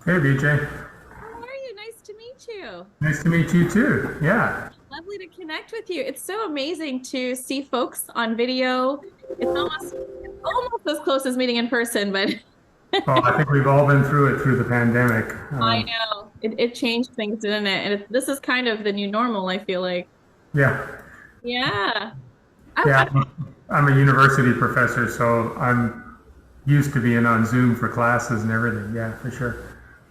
Hey, BJ. How are you? Nice to meet you. Nice to meet you too. Yeah. Lovely to connect with you. It's so amazing to see folks on video. It's almost as close as meeting in person, but Well, I think we've all been through it through the pandemic. I know it changed things, didn't it? And this is kind of the new normal, I feel like. Yeah. Yeah. Yeah. I, I'm a university professor, so I'm used to being on Zoom for classes and everything. Yeah, for sure.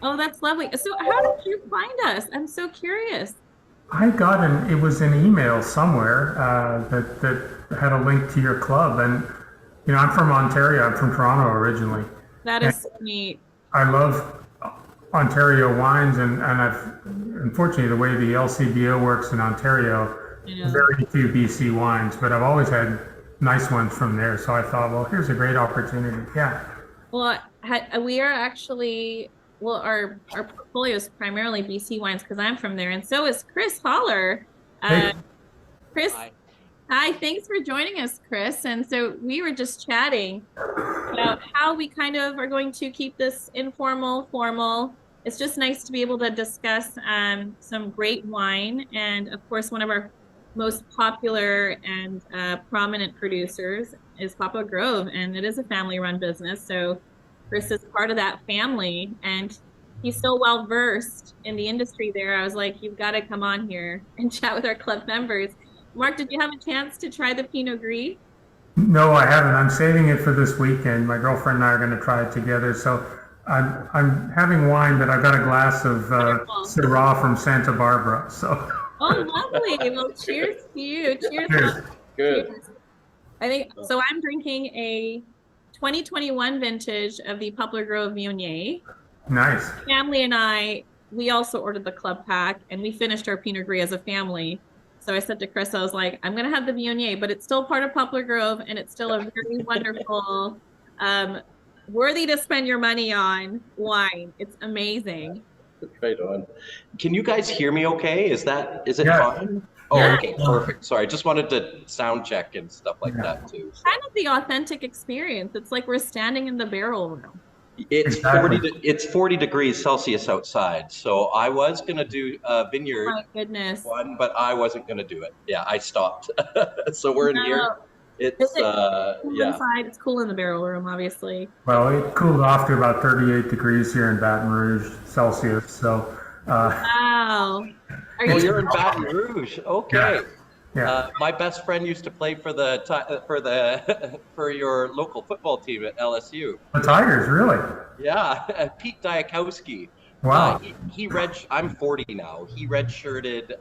oh, that's lovely. So how did you find us? I'm so curious. It was an email somewhere that had a link to your club. And, I'm from Ontario. I'm from Toronto originally. That And is so neat. I love Ontario wines, and unfortunately, the way the LCBO works in Ontario, You know. very few BC wines, but I've always had nice ones from there. So I thought, well, here's a great opportunity. Yeah. Well, we are actually, well, our portfolio is primarily BC wines because I'm from there, and so is Chris Holler. Hey, Uh, Chris, Hi. hi, thanks for joining us, Chris. And so we were just chatting about how we kind of are going to keep this informal, formal. It's just nice to be able to discuss some great wine, and of course, one of our most popular and prominent producers is Poplar Grove, and it is a family-run business. So Chris is part of that family, and he's so well versed in the industry there. I was like, you've got to come on here and chat with our club members. Mark, did you have a chance to try the Pinot Gris? no, I haven't. I'm saving it for this weekend. My girlfriend and I are going to try it together. So I'm having wine, but I've got a glass of Wonderful. Syrah from Santa Barbara. So Oh, lovely. Well, cheers to you. Cheers. cheers. Good. Cheers. I think so. I'm drinking a 2021 vintage of the Poplar Grove Viognier. Nice. Family and we also ordered the club pack and we finished our Pinot Gris as a family. So I said to Chris, I was like, I'm going to have the Viognier, but it's still part of Poplar Grove and it's still a very wonderful, um, worthy to spend your money on wine. It's amazing. Right on. Can you guys hear me okay? Is it Yeah. fine? Oh, Yeah, okay, perfect. Sorry, just wanted to sound check and stuff like Yeah. that too. So kind of the authentic experience. It's like we're standing in the barrel room. it's Exactly. 40 degrees Celsius outside. So I was gonna do a Oh vineyard my goodness. one, but I wasn't gonna do it. Yeah, I stopped. So we're in here. No. Is It's it cool yeah. inside? It's cool in the barrel room, obviously. Well, it cooled off to about 38 degrees here in Baton Rouge Celsius. So, Wow. Are Oh, you you're in Baton Rouge. yeah, Okay. yeah. My best friend used to play for the for your local football team at LSU. The Tigers, really? Yeah, Pete Diakowski. Wow. I'm 40 now. He redshirted,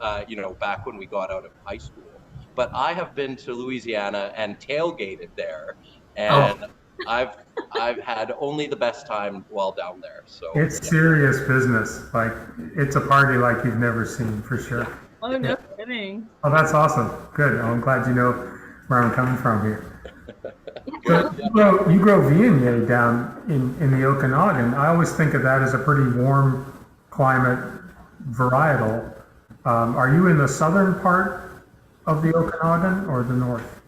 back when we got out of high school. But I have been to Louisiana and tailgated there, Oh, and I've I've had only the best time while down there. So it's serious business. Like, it's a party like you've never seen for sure. Oh, Yeah. no kidding. Oh, that's awesome. Good. I'm glad you know where I'm coming from here. Yeah. So you grow Viognier down in the Okanagan. I always think of that as a pretty warm climate varietal. Are you in the southern part of the Okanagan or the north?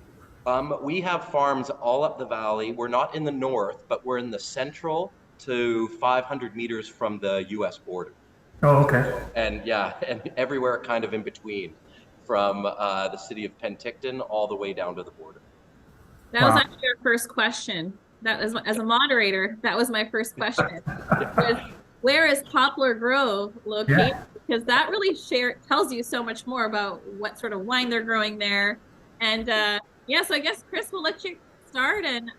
We have farms all up the valley. We're not in the north, but we're in the central to 500 meters from the U.S. border. Oh, okay. And yeah, and everywhere kind of in between, from the city of Penticton all the way down to the border. That was Wow. actually our first question. That was as a moderator, that was my first question. Was where is Poplar Grove located? Yeah. Because that really tells you so much more about what sort of wine they're growing there. And yeah, so I guess Chris will let you start and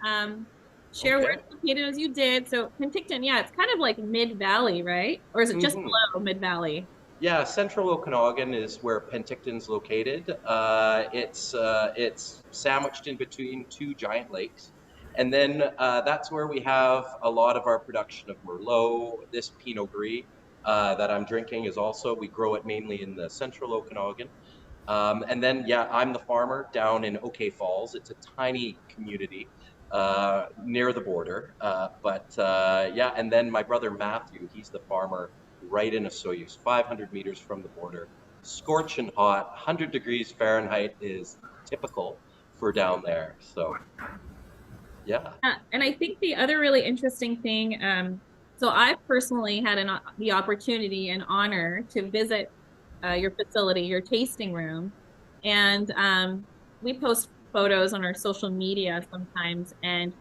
share where Okay. it's located as you did. So Penticton, yeah, it's kind of like mid-valley, right? Or is it just hmm below mid-valley? Yeah, central Okanagan is where Penticton's located. It's sandwiched in between two giant lakes. And then that's where we have a lot of our production of Merlot. This Pinot Gris that I'm drinking is also, we grow it mainly in the central Okanagan. And then, yeah, I'm the farmer down in OK Falls. It's a tiny community near the border. But yeah, and then my brother Matthew, he's the farmer right in Osoyoos, 500 meters from the border. Scorching hot, 100 degrees Fahrenheit is typical for down there. So, yeah. And I think the other really interesting thing, So I personally had the opportunity and honor to visit your facility, your tasting room, and we post photos on our social media sometimes, and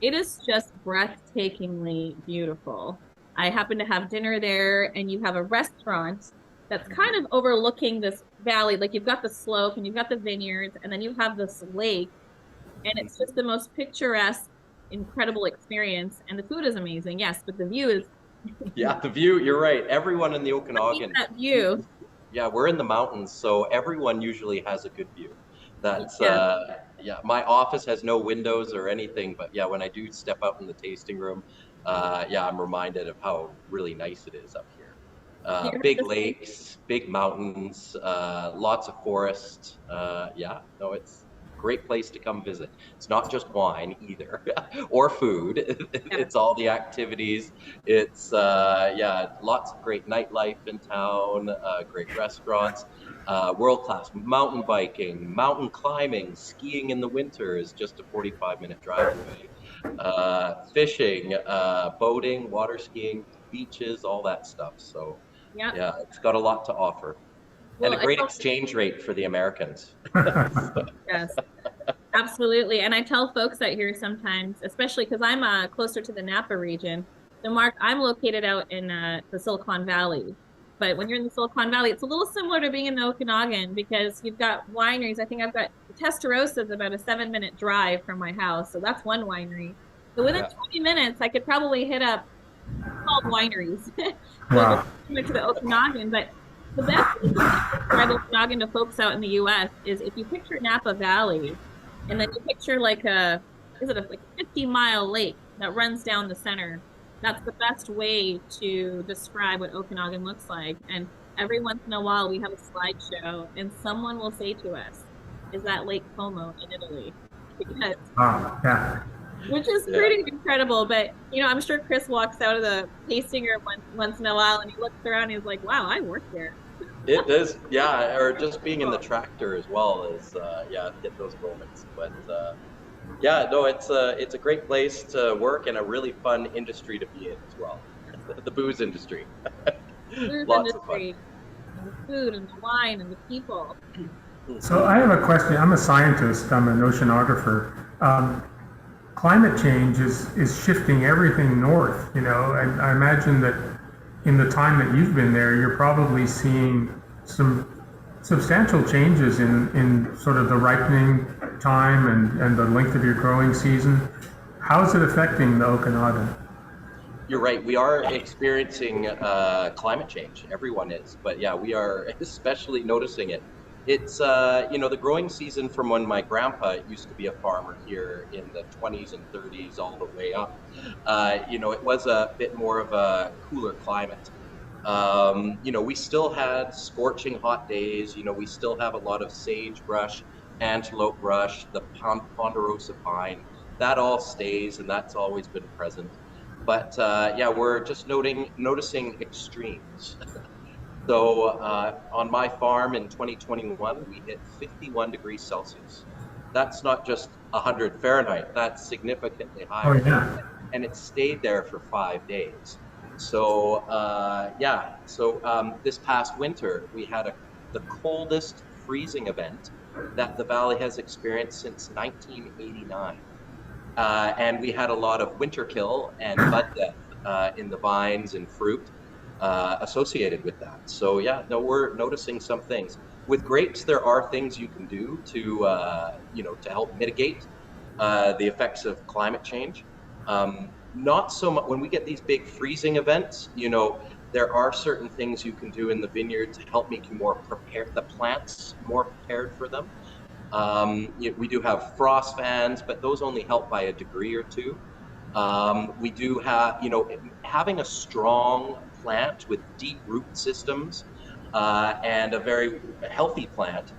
it is just breathtakingly beautiful. I happen to have dinner there, and you have a restaurant that's kind of overlooking this valley. Like you've got the slope and you've got the vineyards, and then you have this lake, and it's just the most picturesque, incredible experience. And the food is amazing, yes, but the view is Yeah, the view, you're right. Everyone in the Okanagan, that view. yeah, we're in the mountains, so everyone usually has a good view. That's Yeah. yeah, my office has no windows or anything, but yeah, when I do step out in the tasting room, yeah, I'm reminded of how really nice it is up here. Do you have Big the same? lakes, big mountains, lots of forest. Yeah, no, it's a great place to come visit. It's not just wine either, or food. Yeah. It's all the activities. It's yeah, lots of great nightlife in town, great restaurants, world-class mountain biking, mountain climbing, skiing in the winter is just a 45-minute drive away. Fishing, boating, water skiing, beaches, all that stuff. So Yeah. yeah, it's got a lot to offer and Well, a I great tell, exchange rate for the Americans. yes, absolutely. And I tell folks out here sometimes, especially because I'm closer to the Napa region. So, Mark, I'm located out in the Silicon Valley. But when you're in the Silicon Valley, it's a little similar to being in the Okanagan because you've got wineries. I think I've got Testarossa is about a 7-minute drive from my house. So that's one winery. So within Yeah. 20 minutes, I could probably hit up 12 wineries. So it's Wow. similar to the Okanagan. But the best way to describe Okanagan to folks out in the US is if you picture Napa Valley and then you picture like a 50-mile lake that runs down the center. That's the best way to describe what Okanagan looks like. And every once in a while we have a slideshow and someone will say to us, is that Lake Como in Italy? Because Wow. Yeah. which is Yeah. pretty incredible. But I'm sure Chris walks out of the tasting room once in a while and he looks around and he's like, wow, I work there. It is, yeah, or just being in the tractor as well is, yeah, hit those moments. But yeah, no, it's a great place to work and a really fun industry to be in as well. The booze industry. Food Lots of fun. industry and the food and the wine and the people. So I have a question. I'm a scientist. I'm an oceanographer. Climate change is shifting everything north, and I imagine that in the time that you've been there, you're probably seeing some substantial changes in sort of the ripening time and the length of your growing season. How is it affecting the Okanagan? You're right. We are experiencing climate change. Everyone is, but yeah, we are especially noticing it. It's the growing season from when my grandpa used to be a farmer here in the 20s and 30s all the way up. It was a bit more of a cooler climate. We still had scorching hot days. We still have a lot of sagebrush, antelope brush, the ponderosa pine. That all stays, and that's always been present. But yeah, we're just noticing extremes. So on my farm in 2021, we hit 51 degrees Celsius. That's not just 100 Fahrenheit, that's significantly Oh, higher. yeah. And it stayed there for 5 days. So yeah, so this past winter, we had the coldest freezing event that the valley has experienced since 1989. And we had a lot of winter kill and bud death in the vines and fruit associated with that. So yeah, no, we're noticing some things. With grapes, there are things you can do to help mitigate the effects of climate change. Not so much when we get these big freezing events. There are certain things you can do in the vineyard to help make you more prepared, the plants more prepared for them. We do have frost fans, but those only help by a degree or two. We do have, having a strong plant with deep root systems and a very healthy plant,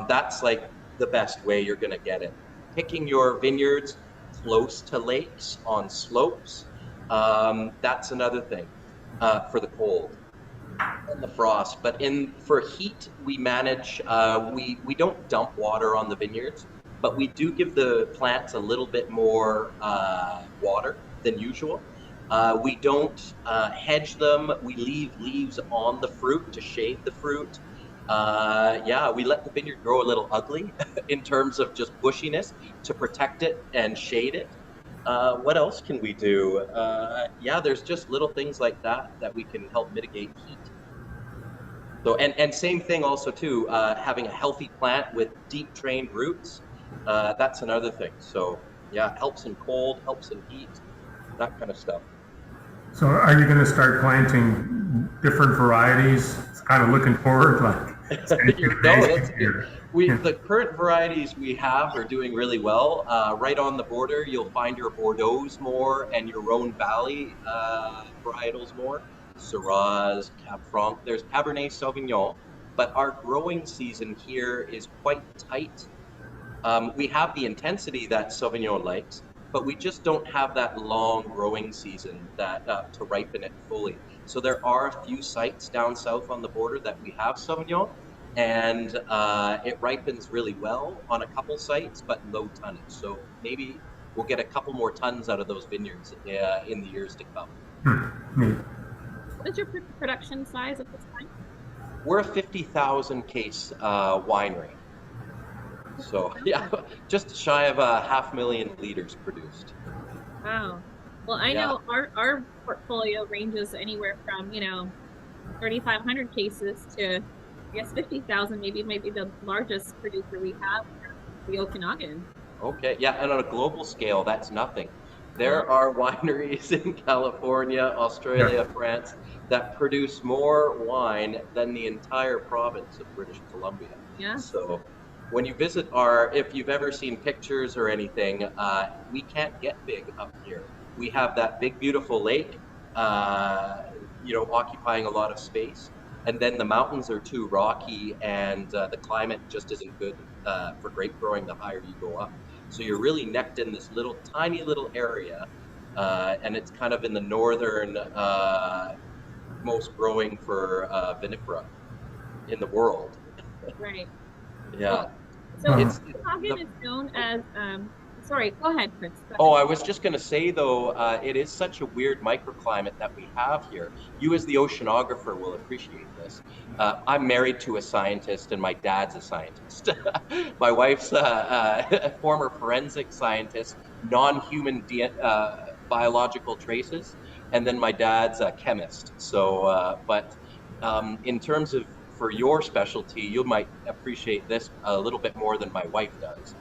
that's like the best way you're going to get it. Picking your vineyards close to lakes on slopes, that's another thing for the cold and the frost. But for heat, we manage, we don't dump water on the vineyards, but we do give the plants a little bit more water than usual. We don't hedge them. We leave leaves on the fruit to shade the fruit. Yeah, we let the vineyard grow a little ugly in terms of just bushiness to protect it and shade it. What else can we do? Yeah, there's just little things like that that we can help mitigate heat. So, and same thing also too, having a healthy plant with deep trained roots. That's another thing. So yeah, helps in cold, helps in heat, that kind of stuff. So are you going to start planting different varieties? It's kind of looking forward, like No, that's good. The current varieties we have are doing really well. Right on the border, you'll find your Bordeaux's more and your Rhone Valley varietals more. Syrahs, Cab Franc. There's Cabernet Sauvignon, but our growing season here is quite tight. We have the intensity that Sauvignon likes, but we just don't have that long growing season that to ripen it fully. So there are a few sites down south on the border that we have Sauvignon, and it ripens really well on a couple sites, but low tonnage. So maybe we'll get a couple more tons out of those vineyards in the years to come. Neat. What is your production size at this time? We're a 50,000 case winery. So yeah, just shy of 500,000 liters produced. Wow. Well, I know our portfolio ranges anywhere from, 3,500 cases to, I guess, 50,000, maybe the largest producer we have, the Okanagan. Okay, yeah, and on a global scale, that's nothing. There are wineries in California, Australia, France that produce more wine than the entire province of British Columbia. Yeah. So when you visit if you've ever seen pictures or anything, we can't get big up here. We have that big, beautiful lake, occupying a lot of space. And then the mountains are too rocky and the climate just isn't good for grape growing the higher you go up. So you're really necked in this tiny little area, and it's kind of in the northern most growing for vinifera in the world. Right. Yeah. So Okanagan is known as, sorry, go ahead, Chris. Oh, I was just going to say, though, it is such a weird microclimate that we have here. You as the oceanographer will appreciate this. I'm married to a scientist and my dad's a scientist. My wife's a former forensic scientist, non-human biological traces, and then my dad's a chemist. So, in terms of for your specialty, you might appreciate this a little bit more than my wife does.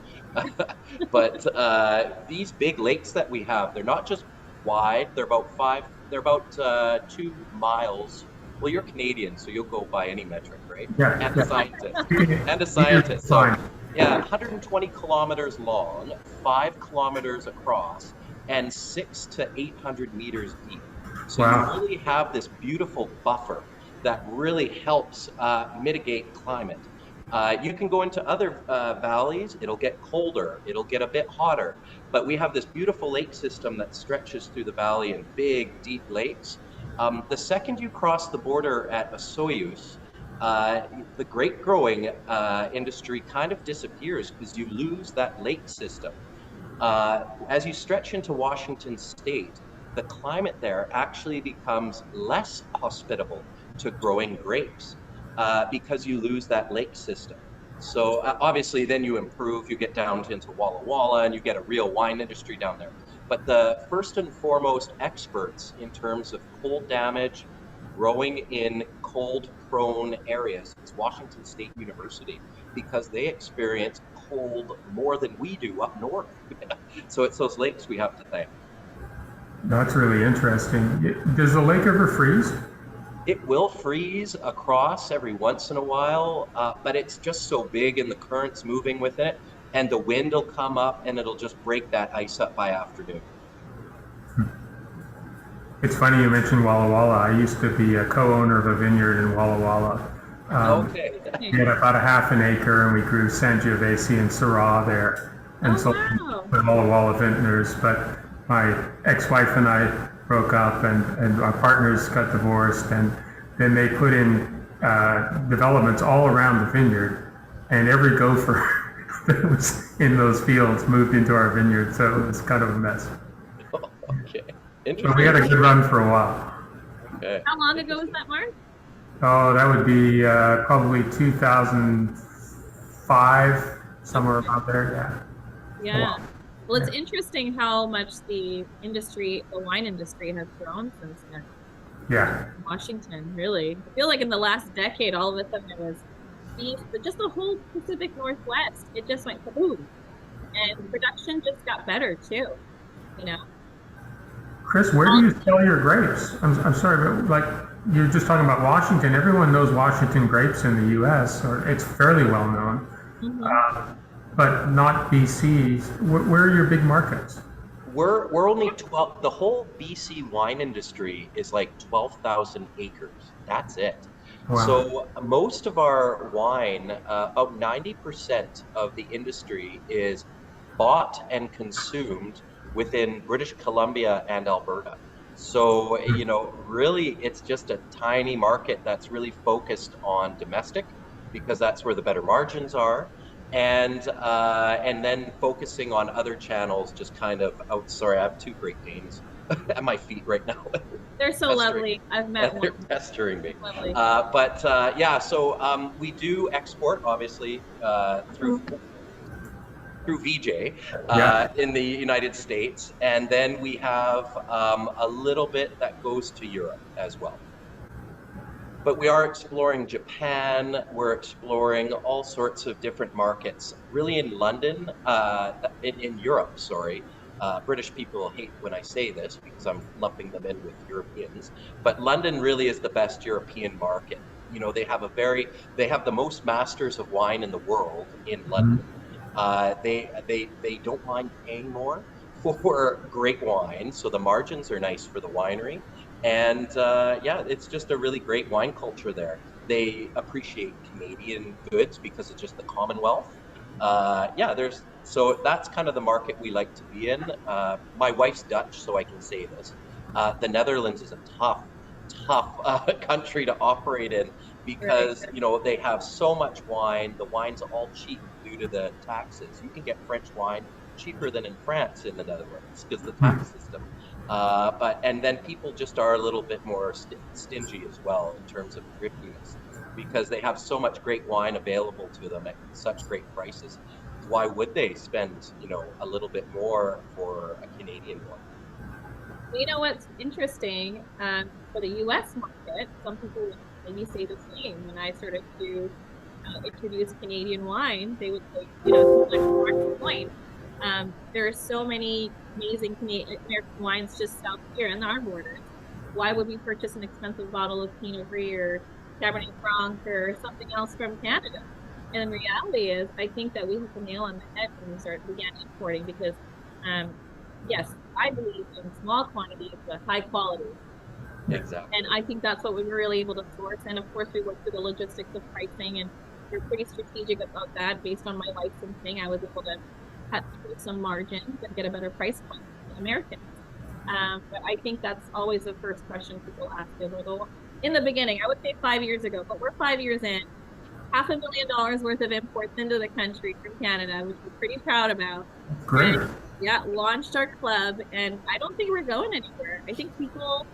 But these big lakes that we have, they're not just wide, they're about 2 miles. Well, you're Canadian, so you'll go by any metric, right? Yeah. And a scientist. So, yeah, 120 kilometers long, 5 kilometers across, and 600 to 800 meters deep. So you really have this beautiful buffer that really helps mitigate climate. You can go into other valleys, it'll get colder, it'll get a bit hotter, but we have this beautiful lake system that stretches through the valley in big, deep lakes. The second you cross the border at Osoyoos, the grape growing industry kind of disappears because you lose that lake system. As you stretch into Washington State, the climate there actually becomes less hospitable to growing grapes because you lose that lake system. So obviously then you improve, you get down into Walla Walla and you get a real wine industry down there. But the first and foremost experts in terms of cold damage, growing in cold prone areas is Washington State University, because they experience cold more than we do up north. So it's those lakes we have to thank. That's really interesting. Does the lake ever freeze? It will freeze across every once in a while, but it's just so big and the current's moving with it, and the wind will come up and it'll just break that ice up by afternoon. It's funny you mentioned Walla Walla. I used to be a co-owner of a vineyard in Walla Walla. Okay. We had about a half an acre and we grew Sangiovese and Syrah there. And so with Walla Walla vintners, but my ex-wife and I broke up and our partners got divorced, and then they put in developments all around the vineyard, and every gopher that was in those fields moved into our vineyard, so it was kind of a mess. Okay. But we had a good run for a while. Okay. How long ago was that, Mark? Oh, that would be probably 2005, somewhere about there. Yeah. Wow. Well, it's interesting how much the wine industry has grown since then. Yeah. Washington, really. I feel like in the last decade, all of a sudden it was beef, but just the whole Pacific Northwest, it just went kaboom. And production just got better too, you know? Chris, where do you sell your grapes? I'm sorry, but like you're just talking about Washington. Everyone knows Washington grapes in the U.S., or it's fairly well known, but not BC. Where are your big markets? We're only 12. The whole BC wine industry is like 12,000 acres. That's it. Wow. So most of our wine, about 90% of the industry is bought and consumed within British Columbia and Alberta. So, really it's just a tiny market that's really focused on domestic because that's where the better margins are. And then focusing on other channels, just kind of out. Sorry, I have two Great Danes at my feet right now. They're so lovely. I've met They're one. pestering me. Lovely. Yeah, so we do export, obviously, through VJ in the United States, and then we have a little bit that goes to Europe as well. But we are exploring Japan. We're exploring all sorts of different markets. Really, in London, in Europe, sorry. British people hate when I say this because I'm lumping them in with Europeans. But London really is the best European market. They have the most masters of wine in the world in London. They don't mind paying more for great wine, so the margins are nice for the winery. And it's just a really great wine culture there. They appreciate Canadian goods because it's just the Commonwealth. So that's kind of the market we like to be in. My wife's Dutch, so I can say this. The Netherlands is a tough country to operate in because they have so much wine. The wine's all cheap due to the taxes. You can get French wine cheaper than in France in the Netherlands because the tax system. And then people just are a little bit more stingy as well in terms of thriftiness because they have so much great wine available to them at such great prices. Why would they spend, a little bit more for a Canadian one? You know what's interesting for the U.S. market? Some people would maybe say the same. When I started to introduce Canadian wine, they would say, Mark's point. There are so many amazing American wines just south here in our borders. Why would we purchase an expensive bottle of Pinot Gris or Cabernet Franc or something else from Canada? And the reality is, I think that we hit the nail on the head when we began importing because, yes, I believe in small quantities but high quality. Exactly. And I think that's what we were really able to source. And of course, we worked through the logistics of pricing, and we're pretty strategic about that. Based on my licensing, I was able to cut through some margins and get a better price point than Americans. But I think that's always the first question people ask in the beginning. I would say 5 years ago, but we're 5 years in. $500,000 worth of imports into the country from Canada, which we're pretty proud about. Great. And, launched our club, and I don't think we're going anywhere. I think people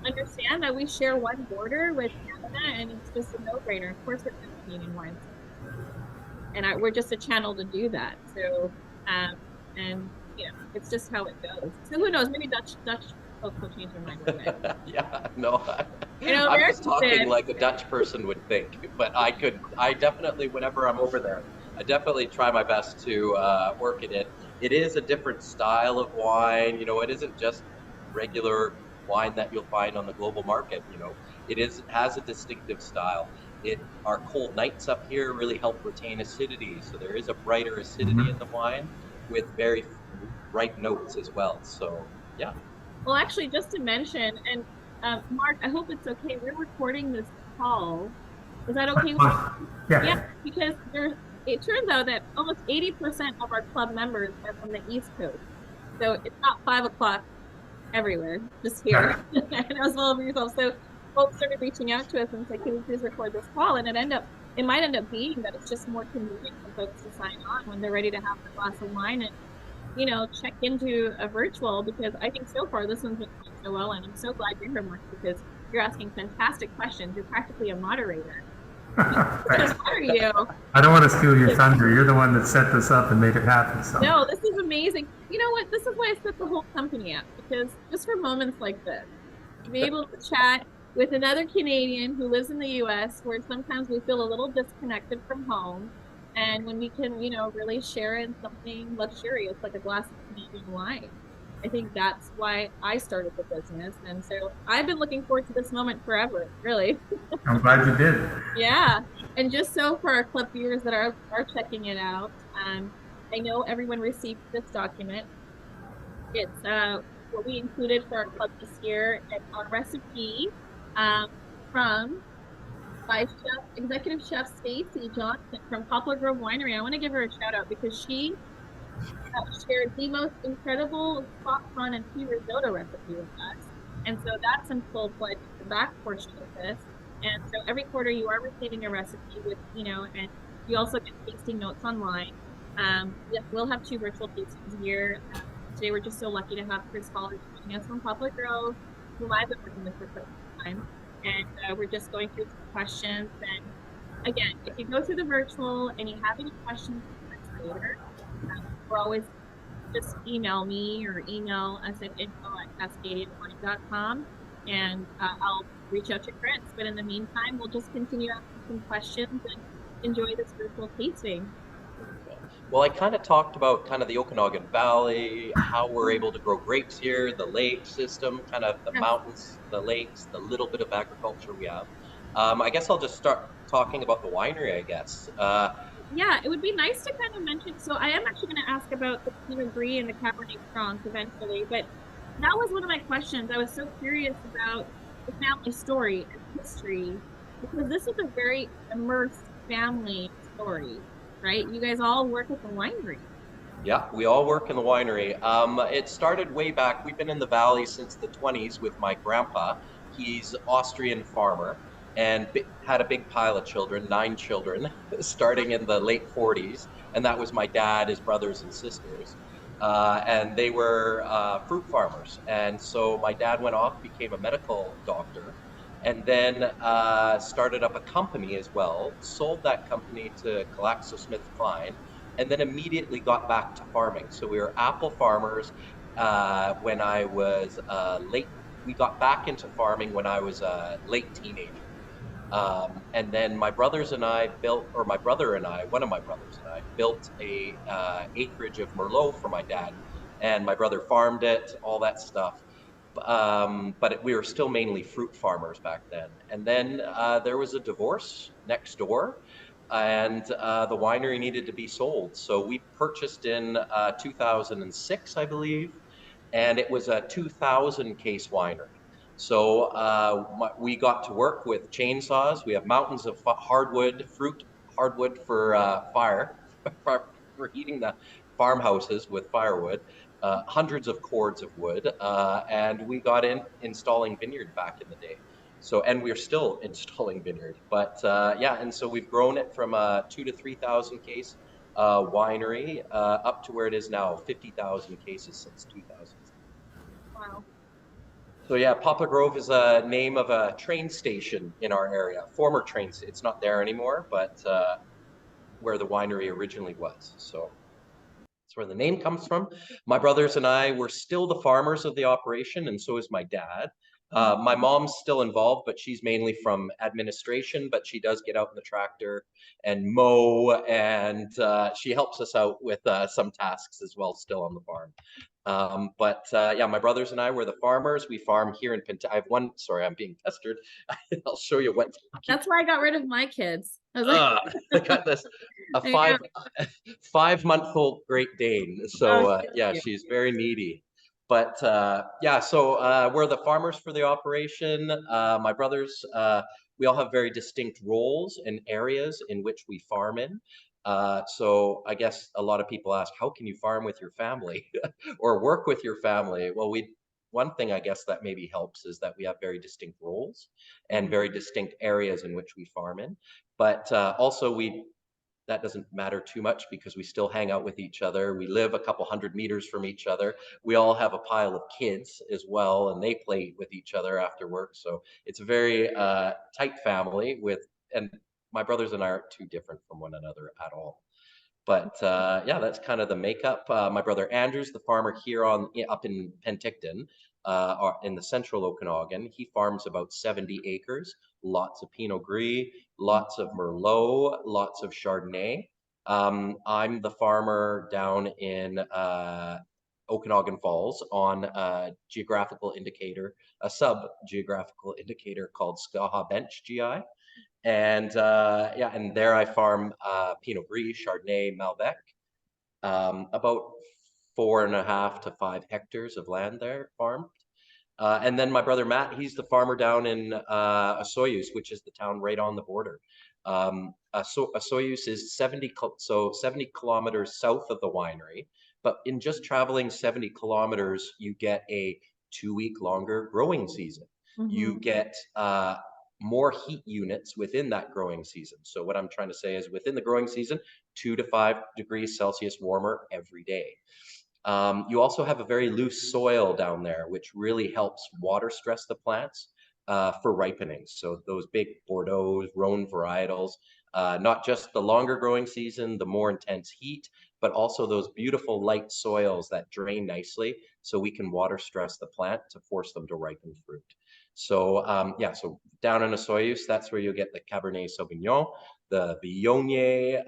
understand that we share one border with Canada, and it's just a no-brainer. Of course, we're doing Canadian wines, and we're just a channel to do that. So, it's just how it goes. So who knows? Maybe Dutch folks will change their mind a little bit. Yeah, no. I'm American just talking like a Dutch person would think, but I definitely, whenever I'm over there, I definitely try my best to work it in. It is a different style of wine. It isn't just regular wine that you'll find on the global market. It has a distinctive style. Our cold nights up here really help retain acidity. So there is a brighter acidity in the wine with very ripe notes as well. So, yeah. Well, actually, just to mention, and Mark, I hope it's okay. We're recording this call. Is that okay with you? Yeah. Because it turns out that almost 80% of our club members are from the East Coast. So it's not 5 o'clock everywhere, just here. And as well for yourself. So folks started reaching out to us and said, can we please record this call? And it might end up being that it's just more convenient for folks to sign on when they're ready to have a glass of wine and check into a virtual, because I think so far this one's been so well, and I'm so glad you're here, Mark, because you're asking fantastic questions. You're practically a moderator. Thanks. How are you? I don't want to steal your thunder. You're the one that set this up and made it happen. So. No, this is amazing. You know what? This is why I set the whole company up, because just for moments like this, to be able to chat with another Canadian who lives in the US, where sometimes we feel a little disconnected from home. And when we can, really share in something luxurious like a glass of Canadian wine. I think that's why I started the business. And so I've been looking forward to this moment forever, really. I'm glad you did. Yeah. And just so for our club viewers that are checking it out, I know everyone received this document. It's what we included for our club this year, and our recipe from by Executive Chef Stacy Johnson from Poplar Grove Winery. I want to give her a shout out because she shared the most incredible spot on and pea risotto recipe with us. And so that's in full fledged the back portion of this. And so every quarter you are receiving a recipe with, and you also get tasting notes online. We'll have 2 virtual tastings a year. Today we're just so lucky to have Chris Holler joining us from Poplar Grove, who I've been working with for quite some time. And we're just going through some questions. And again, if you go through the virtual and you have any questions later, we're always just email me or email us at info@cascadiawine.com, and I'll reach out to Chris. But in the meantime, we'll just continue asking some questions and enjoy this virtual tasting. Well, I kind of talked about kind of the Okanagan Valley, how we're able to grow grapes here, the lake system, kind of the mountains, the lakes, the little bit of agriculture we have. I guess I'll just start talking about the winery, I guess. Yeah, it would be nice to kind of mention. So I am actually going to ask about the Pinot Gris and the Cabernet Franc eventually, but that was one of my questions. I was so curious about the family story and history because this is a very immersed family story, right? You guys all work at the winery. Yeah, we all work in the winery. It started way back. We've been in the valley since the 20s with my grandpa. He's Austrian farmer and had a big pile of children, 9 children, starting in the late 40s. And that was my dad, his brothers and sisters. And they were fruit farmers. And so my dad went off, became a medical doctor, and then started up a company as well, sold that company to GlaxoSmithKline, and then immediately got back to farming. So we were apple farmers when I was we got back into farming when I was a late teenager. And then my brothers and I built, or my brother and I, one of my brothers and I built a acreage of Merlot for my dad. And my brother farmed it, all that stuff. But we were still mainly fruit farmers back then. And then there was a divorce next door, and the winery needed to be sold. So we purchased in 2006, I believe, and it was a 2,000 case winery. So we got to work with chainsaws. We have mountains of hardwood, fruit hardwood for fire, for heating the farmhouses with firewood, hundreds of cords of wood, and we got in installing vineyard back in the day. So, and we're still installing vineyard, but yeah, and so we've grown it from a 2,000 to 3,000 case winery up to where it is now, 50,000 cases since 2000. Wow. So yeah, Poplar Grove is a name of a train station in our area, former train. It's not there anymore, but where the winery originally was. So that's where the name comes from. My brothers and I were still the farmers of the operation, and so is my dad. My mom's still involved, but she's mainly from administration, but she does get out in the tractor and mow, and she helps us out with some tasks as well, still on the farm. But yeah, my brothers and I were the farmers. We farm here in Pinta. I have one, sorry, I'm being pestered. I'll show you what. That's why I got rid of my kids. I was like, I got this, a 5-month-old Great Dane. So yeah, she's very needy. But yeah, so we're the farmers for the operation. My brothers, we all have very distinct roles and areas in which we farm in. So I guess a lot of people ask, how can you farm with your family or work with your family? Well, one thing I guess that maybe helps is that we have very distinct roles and very distinct areas in which we farm in. But also we that doesn't matter too much because we still hang out with each other. We live a couple 100 meters from each other. We all have a pile of kids as well, and they play with each other after work. So it's a very tight family and my brothers and I aren't too different from one another at all. But yeah, that's kind of the makeup. My brother Andrew's the farmer here up in Penticton, in the central Okanagan. He farms about 70 acres, lots of Pinot Gris, lots of Merlot, lots of Chardonnay. I'm the farmer down in Okanagan Falls on a geographical indicator, a sub-geographical indicator called Skaha Bench GI. And yeah, and there I farm Pinot Gris, Chardonnay, Malbec. About 4.5 to 5 hectares of land there farmed. And then my brother Matt, he's the farmer down in Osoyoos, which is the town right on the border. Osoyoos is 70 kilometers south of the winery, but in just traveling 70 kilometers, you get a 2-week longer growing season. You get more heat units within that growing season. So what I'm trying to say is within the growing season, 2 to 5 degrees Celsius warmer every day. You also have a very loose soil down there, which really helps water stress the plants for ripening. So those big Bordeaux, Rhone varietals, not just the longer growing season, the more intense heat, but also those beautiful light soils that drain nicely so we can water stress the plant to force them to ripen fruit. So yeah, so down in Osoyoos, that's where you'll get the Cabernet Sauvignon, the Viognier,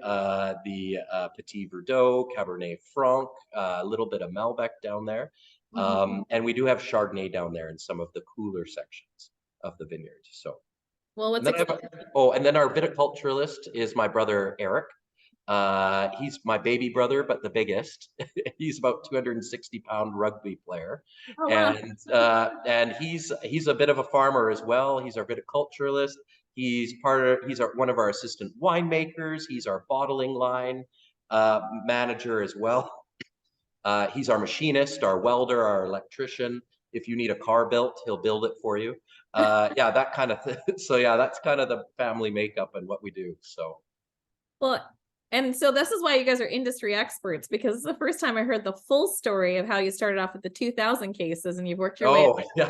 the Petit Verdot, Cabernet Franc, a little bit of Malbec down there. And we do have Chardonnay down there in some of the cooler sections of the vineyard. So, well, what's and then our viticulturalist is my brother Eric. He's my baby brother, but the biggest. He's about 260-pound rugby player. Oh, wow. And he's a bit of a farmer as well. He's our viticulturalist. He's one of our assistant winemakers. He's our bottling line manager as well. He's our machinist, our welder, our electrician. If you need a car built, he'll build it for you. Yeah, that kind of thing. So yeah, that's kind of the family makeup and what we do. So. Well, and so this is why you guys are industry experts, because it's the first time I heard the full story of how you started off with the 2,000 cases and you've worked your way up. Yeah.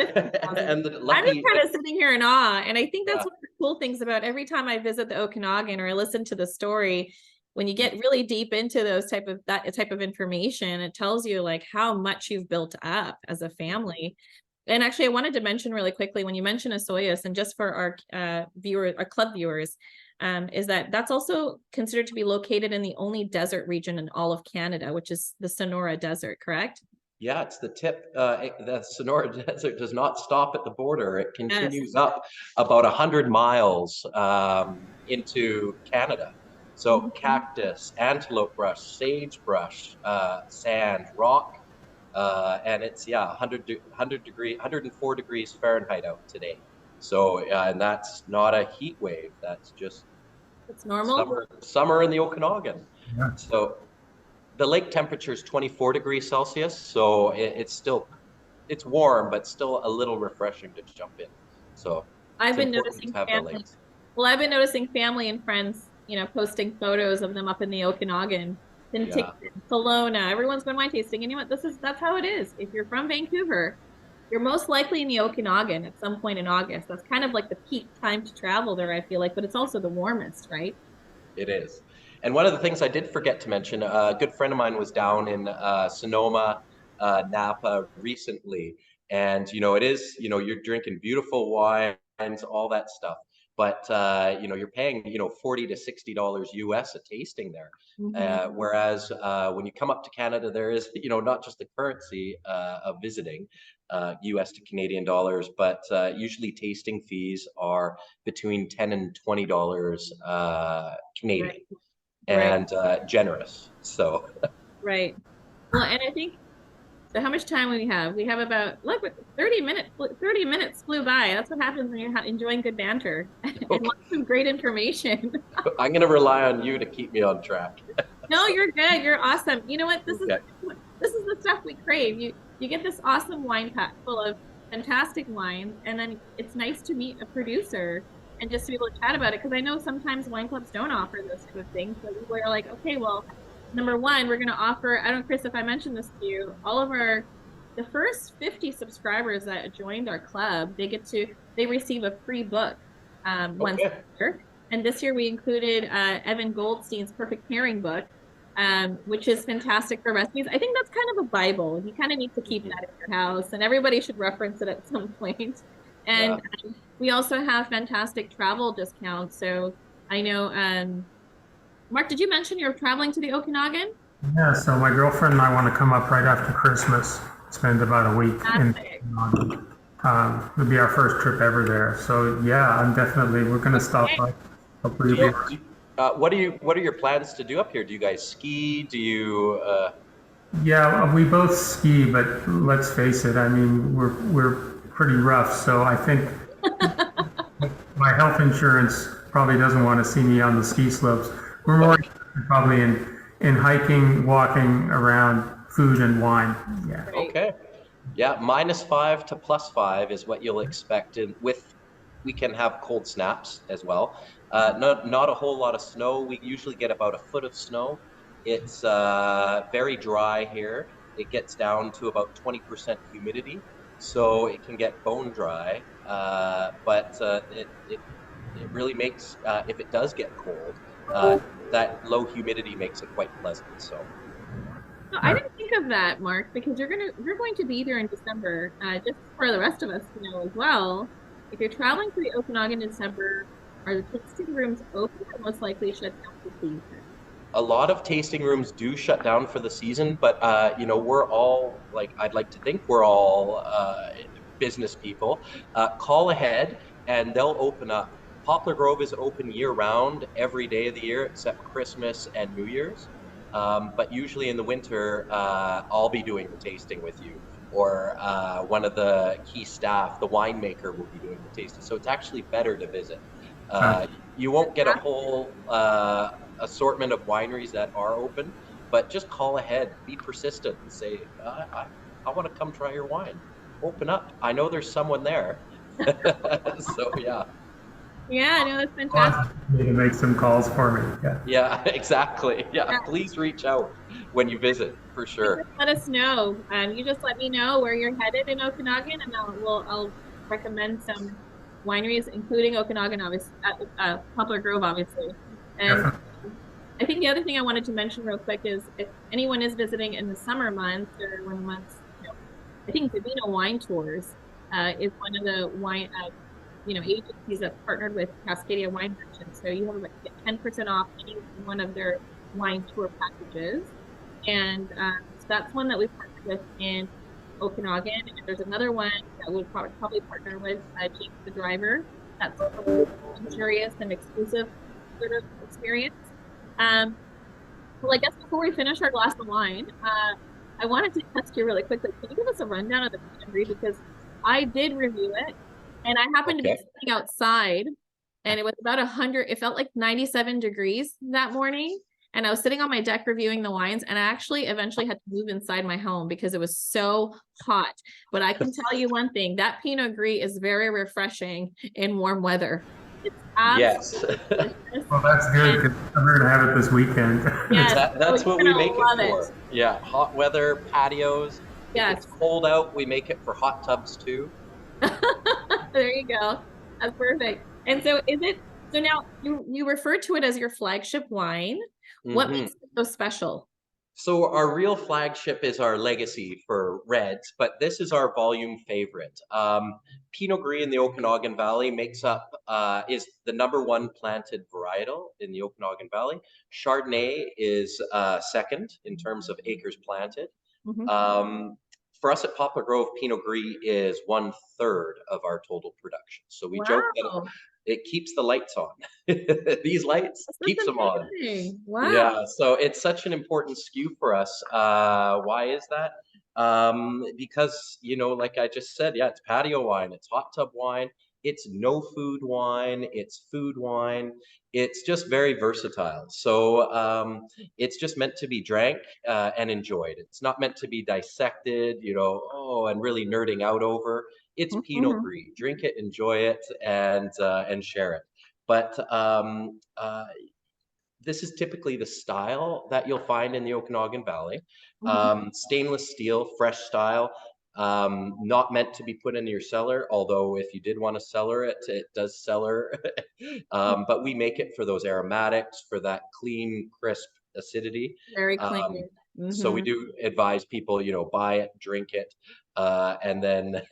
And I'm just kind of sitting here in awe. And I think that's one of the cool things about every time I visit the Okanagan or I listen to the story, when you get really deep into that type of information, it tells you like how much you've built up as a family. And actually, I wanted to mention really quickly, when you mention Osoyoos, and just for our our club viewers, is that's also considered to be located in the only desert region in all of Canada, which is the Sonora Desert, correct? Yeah, it's the tip. The Sonora Desert does not stop at the border. It continues up about 100 miles into Canada. So cactus, antelope brush, sagebrush, sand, rock, and it's 104 degrees Fahrenheit out today. So and that's not a heat wave. That's just it's normal summer in the Okanagan. Yeah. So the lake temperature is 24 degrees Celsius. So it's warm, but still a little refreshing to jump in. So I've been noticing family. Well, I've been noticing family and friends, posting photos of them up in the Okanagan, Penticton, Kelowna. Everyone's going wine tasting. And you know what? That's how it is. If you're from Vancouver, you're most likely in the Okanagan at some point in August. That's kind of like the peak time to travel there, I feel like, but it's also the warmest, right? It is. And one of the things I did forget to mention, a good friend of mine was down in Sonoma, Napa recently. And, it is, you're drinking beautiful wines, all that stuff. But, you're paying, $40 to $60 US a tasting there. Whereas when you come up to Canada, there is, not just the currency of visiting, US to Canadian dollars, but usually tasting fees are between $10 and $20 Canadian, and generous. So. Right. Well, and I think, so how much time do we have? We have about 30 minutes. 30 minutes flew by. That's what happens when you're enjoying good banter and lots of great information. I'm going to rely on you to keep me on track. No, you're good. You're awesome. You know what? This is the stuff we crave. You get this awesome wine pack full of fantastic wines, and then it's nice to meet a producer and just to be able to chat about it. Because I know sometimes wine clubs don't offer those type of things. So we were like, okay, well, number one, we're going to offer, I don't know, Chris, if I mentioned this to you, the first 50 subscribers that joined our club, they receive a free book once a Okay. year. And this year we included Evan Goldstein's Perfect Pairing book, which is fantastic for recipes. I think that's kind of a Bible. You kind of need to keep that in your house, and everybody should reference it at some point. And Yeah. we also have fantastic travel discounts. So I know, Mark, did you mention you're traveling to the Okanagan? Yeah, so my girlfriend and I want to come up right after Christmas, spend about a week in Fantastic. it'll be our first trip ever there. So yeah, we're going to stop by. Hopefully Do you'll you, be. what are your plans to do up here? Do you guys ski? Do you Yeah, we both ski, but let's face it, I mean, we're pretty rough, so I think my health insurance probably doesn't want to see me on the ski slopes. We're more interested probably in hiking, walking around, food and wine. Yeah. okay? Yeah, -5 to +5 is what you'll expect. And we can have cold snaps as well. Not a whole lot of snow. We usually get about a foot of snow. It's very dry here. It gets down to about 20% humidity, so it can get bone dry. But it really makes if it does get cold, that low humidity makes it quite pleasant. So. No, I didn't think of that, Mark, because you're going to be there in December. Just for the rest of us to know as well, if you're traveling to the Okanagan in December, are the tasting rooms open or most likely shut down for the season? A lot of tasting rooms do shut down for the season, but we're all like I'd like to think we're all business people. Call ahead and they'll open up. Poplar Grove is open year round, every day of the year except Christmas and New Year's. But usually in the winter, I'll be doing the tasting with you, or one of the key staff, the winemaker, will be doing the tasting. So it's actually better to visit. You won't get a whole assortment of wineries that are open, but just call ahead, be persistent, and say, I want to come try your wine. Open up. I know there's someone there. So yeah. Yeah, no, that's fantastic. You can make some calls for me. Yeah. Yeah, exactly. Yeah, Yeah. please reach out when you visit for sure. Just let us know. You just let me know where you're headed in Okanagan, and I'll recommend some wineries, including Okanagan, obviously, Poplar Grove, obviously. And Definitely. I think the other thing I wanted to mention real quick is if anyone is visiting in the summer months or when the months, I think Davina Wine Tours is one of the wine, agencies that partnered with Cascadia Wine Merchants. So you have like 10% off any one of their wine tour packages. And so that's one that we partnered with in Okanagan. And there's another one that we'll probably partner with James the Driver. That's a luxurious and exclusive sort of experience. Well, I guess before we finish our glass of wine, I wanted to ask you really quickly, can you give us a rundown of the Pinot Gris? Because I did review it, and I happened to be Okay. sitting outside, and it was about 100, it felt like 97 degrees that morning. And I was sitting on my deck reviewing the wines, and I actually eventually had to move inside my home because it was so hot. But I can tell you one thing, that Pinot Gris is very refreshing in warm weather. It's Yes. absolutely delicious. Well, that's good because I'm going to have it this weekend. Yes, That's so what you're we make gonna it love for. Yeah, hot weather, patios. If Yes. it's cold out, we make it for hot tubs too. There you go. That's perfect. And so so now you refer to it as your flagship wine. What Hmm. makes it so special? So our real flagship is our legacy for reds, but this is our volume favorite. Pinot Gris in the Okanagan Valley is the #1 planted varietal in the Okanagan Valley. Chardonnay is second in terms of acres planted. Mhm. Um, for us at Poplar Grove, Pinot Gris is 1/3 of our total production. So we joke that Wow. it keeps the lights on. These lights keeps That's them on. amazing. Wow. Yeah, so it's such an important SKU for us. Why is that? Because, like I just said, yeah, it's patio wine, it's hot tub wine, it's no food wine, it's food wine. It's just very versatile. So it's just meant to be drank and enjoyed. It's not meant to be dissected, and really nerding out over. It's Pinot Mhm. Gris. Drink it, enjoy it, and share it. But this is typically the style that you'll find in the Okanagan Valley. Stainless steel, fresh style, not meant to be put in your cellar, although if you did want to cellar it, it does cellar. But we make it for those aromatics, for that clean, crisp acidity. Very clean. So we do advise people, buy it, drink it, and then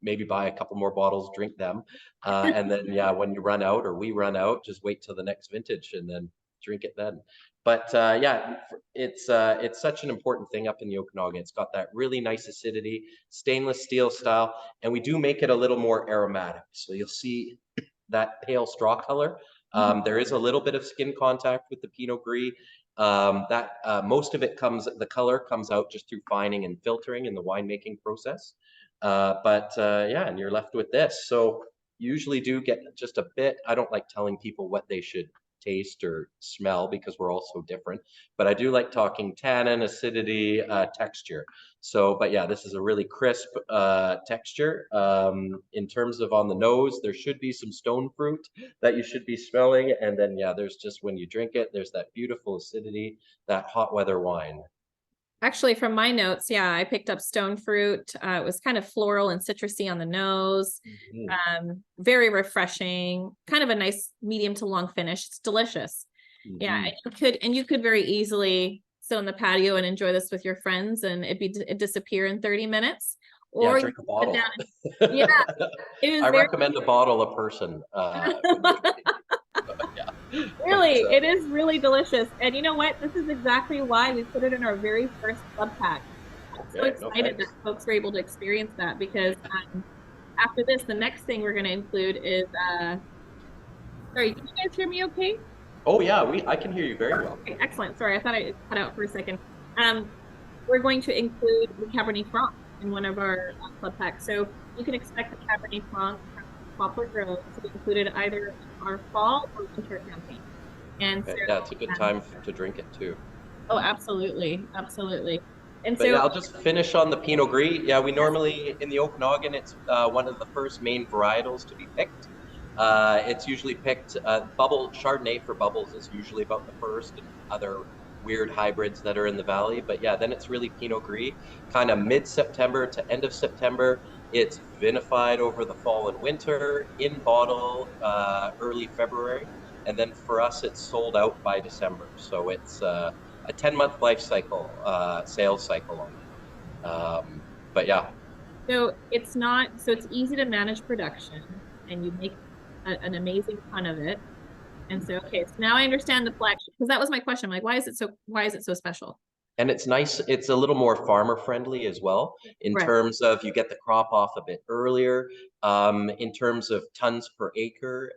maybe buy a couple more bottles, drink them. And then, when you run out or we run out, just wait till the next vintage and then drink it then. But it's such an important thing up in the Okanagan. It's got that really nice acidity, stainless steel style, and we do make it a little more aromatic. So you'll see that pale straw color. There is a little bit of skin contact with the Pinot Gris. Most of it the color comes out just through fining and filtering in the winemaking process. And you're left with this. So usually do get just a bit. I don't like telling people what they should taste or smell because we're all so different, but I do like talking tannin, acidity, texture. So, but yeah, this is a really crisp texture. In terms of on the nose, there should be some stone fruit that you should be smelling. And then, there's just, when you drink it, there's that beautiful acidity, that hot weather wine. Actually, from my notes, I picked up stone fruit. It was kind of floral and citrusy on the nose. Very refreshing, kind of a nice medium to long finish. It's delicious. Yeah, you could very easily sit on the patio and enjoy this with your friends, and it'd disappear in 30 minutes. Or drink a bottle. I recommend a bottle a person. Really, it is really delicious. And you know what? This is exactly why we put it in our very first club pack. I'm so excited that folks were able to experience that, because after this, the next thing we're going to include is, sorry, can you guys hear me okay? Oh yeah, I can hear you very well. Okay, excellent. Sorry, I thought I cut out for a second. We're going to include the Cabernet Franc in one of our club packs. So you can expect the Cabernet Franc from Poplar Grove to be included either in our fall or winter campaign. And so, it's a good time to drink it too. Oh, absolutely, absolutely. And I'll just finish on the Pinot Gris. Yeah, we normally in the Okanagan, it's one of the first main varietals to be picked. It's usually picked bubble Chardonnay for bubbles is usually about the first, and other weird hybrids that are in the valley. But then it's really Pinot Gris, kind of mid-September to end of September. It's vinified over the fall and winter, in bottle early February, and then for us it's sold out by December. So it's a 10-month life cycle, sales cycle on it. So it's easy to manage production, and you make an amazing ton of it. And so, so now I understand the flagship, because that was my question. I'm like, why is it so special? And it's nice. It's a little more farmer friendly as well, in terms of you get the crop off a bit earlier. In terms of tons per acre,